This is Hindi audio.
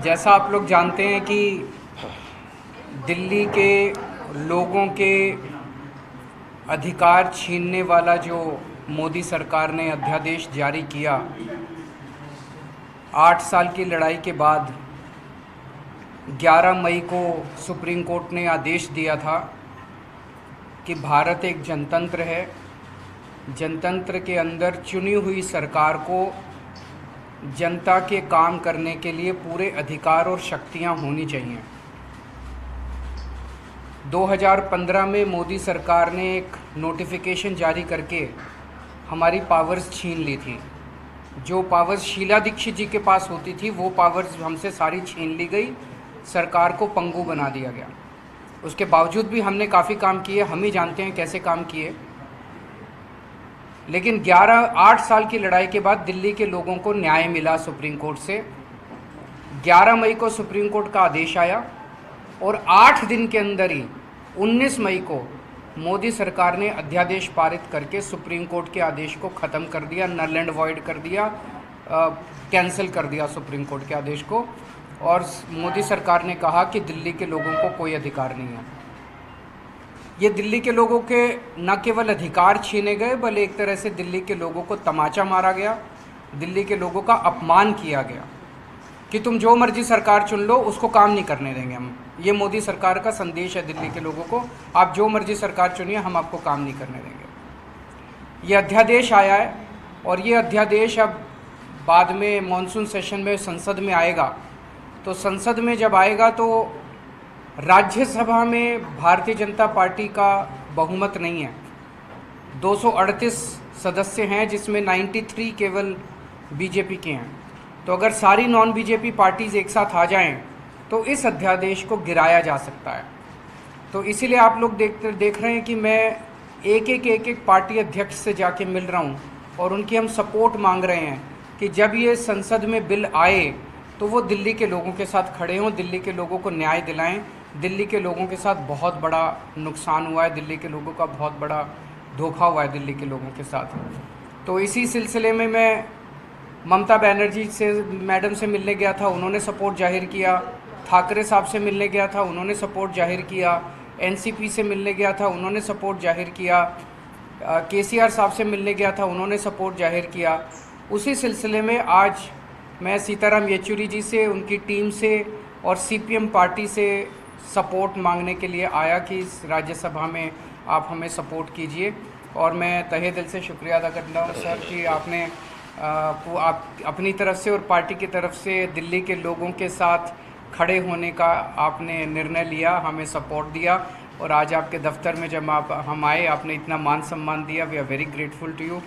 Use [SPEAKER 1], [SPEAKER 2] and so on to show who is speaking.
[SPEAKER 1] जैसा आप लोग जानते हैं कि दिल्ली के लोगों के अधिकार छीनने वाला जो मोदी सरकार ने अध्यादेश जारी किया, 8 साल की लड़ाई के बाद 11 मई को सुप्रीम कोर्ट ने आदेश दिया था कि भारत एक जनतंत्र है। जनतंत्र के अंदर चुनी हुई सरकार को जनता के काम करने के लिए पूरे अधिकार और शक्तियां होनी चाहिए। 2015 में मोदी सरकार ने एक नोटिफिकेशन जारी करके हमारी पावर्स छीन ली थी। जो पावर्स शीला दीक्षित जी के पास होती थी वो पावर्स हमसे सारी छीन ली गई, सरकार को पंगु बना दिया गया। उसके बावजूद भी हमने काफ़ी काम किए, हम ही जानते हैं कैसे काम किए। लेकिन 8 साल की लड़ाई के बाद दिल्ली के लोगों को न्याय मिला सुप्रीम कोर्ट से। 11 मई को सुप्रीम कोर्ट का आदेश आया और 8 दिन के अंदर ही 19 मई को मोदी सरकार ने अध्यादेश पारित करके सुप्रीम कोर्ट के आदेश को ख़त्म कर दिया, नल एंड वॉइड कर दिया, कैंसिल कर दिया सुप्रीम कोर्ट के आदेश को। और मोदी सरकार ने कहा कि दिल्ली के लोगों को कोई अधिकार नहीं है। ये दिल्ली के लोगों के न केवल अधिकार छीने गए, बल्कि एक तरह से दिल्ली के लोगों को तमाचा मारा गया, दिल्ली के लोगों का अपमान किया गया कि तुम जो मर्जी सरकार चुन लो, उसको काम नहीं करने देंगे हम। ये मोदी सरकार का संदेश है दिल्ली के लोगों को, आप जो मर्जी सरकार चुनिए, हम आपको काम नहीं करने देंगे। ये अध्यादेश आया है और ये अध्यादेश अब बाद में मॉनसून सेशन में संसद में आएगा। तो संसद में जब आएगा तो राज्यसभा में भारतीय जनता पार्टी का बहुमत नहीं है। 238 सदस्य हैं जिसमें 93 केवल बीजेपी के हैं। तो अगर सारी नॉन बीजेपी पार्टीज़ एक साथ आ जाएं तो इस अध्यादेश को गिराया जा सकता है। तो इसीलिए आप लोग देख रहे हैं कि मैं एक पार्टी अध्यक्ष से जाके मिल रहा हूं और उनकी हम सपोर्ट मांग रहे हैं कि जब ये संसद में बिल आए तो वो दिल्ली के लोगों के साथ खड़े हों, दिल्ली के लोगों को न्याय दिलाएं। दिल्ली के लोगों के साथ बहुत बड़ा नुकसान हुआ है, दिल्ली के लोगों का बहुत बड़ा धोखा हुआ है दिल्ली के लोगों के साथ। तो इसी सिलसिले में मैं ममता बनर्जी से मैडम से मिलने गया था, उन्होंने सपोर्ट जाहिर किया। ठाकरे साहब से मिलने गया था, उन्होंने सपोर्ट जाहिर किया। एनसीपी से मिलने गया था, उन्होंने सपोर्ट जाहिर किया। केसीआर साहब से मिलने गया था, उन्होंने सपोर्ट जाहिर किया। उसी सिलसिले में आज मैं सीताराम येचुरी जी से, उनकी टीम से और सीपीएम पार्टी से सपोर्ट मांगने के लिए आया कि इस राज्यसभा में आप हमें सपोर्ट कीजिए। और मैं तहे दिल से शुक्रिया अदा करता हूँ सर कि आपने आप अपनी तरफ से और पार्टी की तरफ से दिल्ली के लोगों के साथ खड़े होने का आपने निर्णय लिया, हमें सपोर्ट दिया। और आज आपके दफ्तर में जब हम आए, आपने इतना मान सम्मान दिया। We are very grateful to you.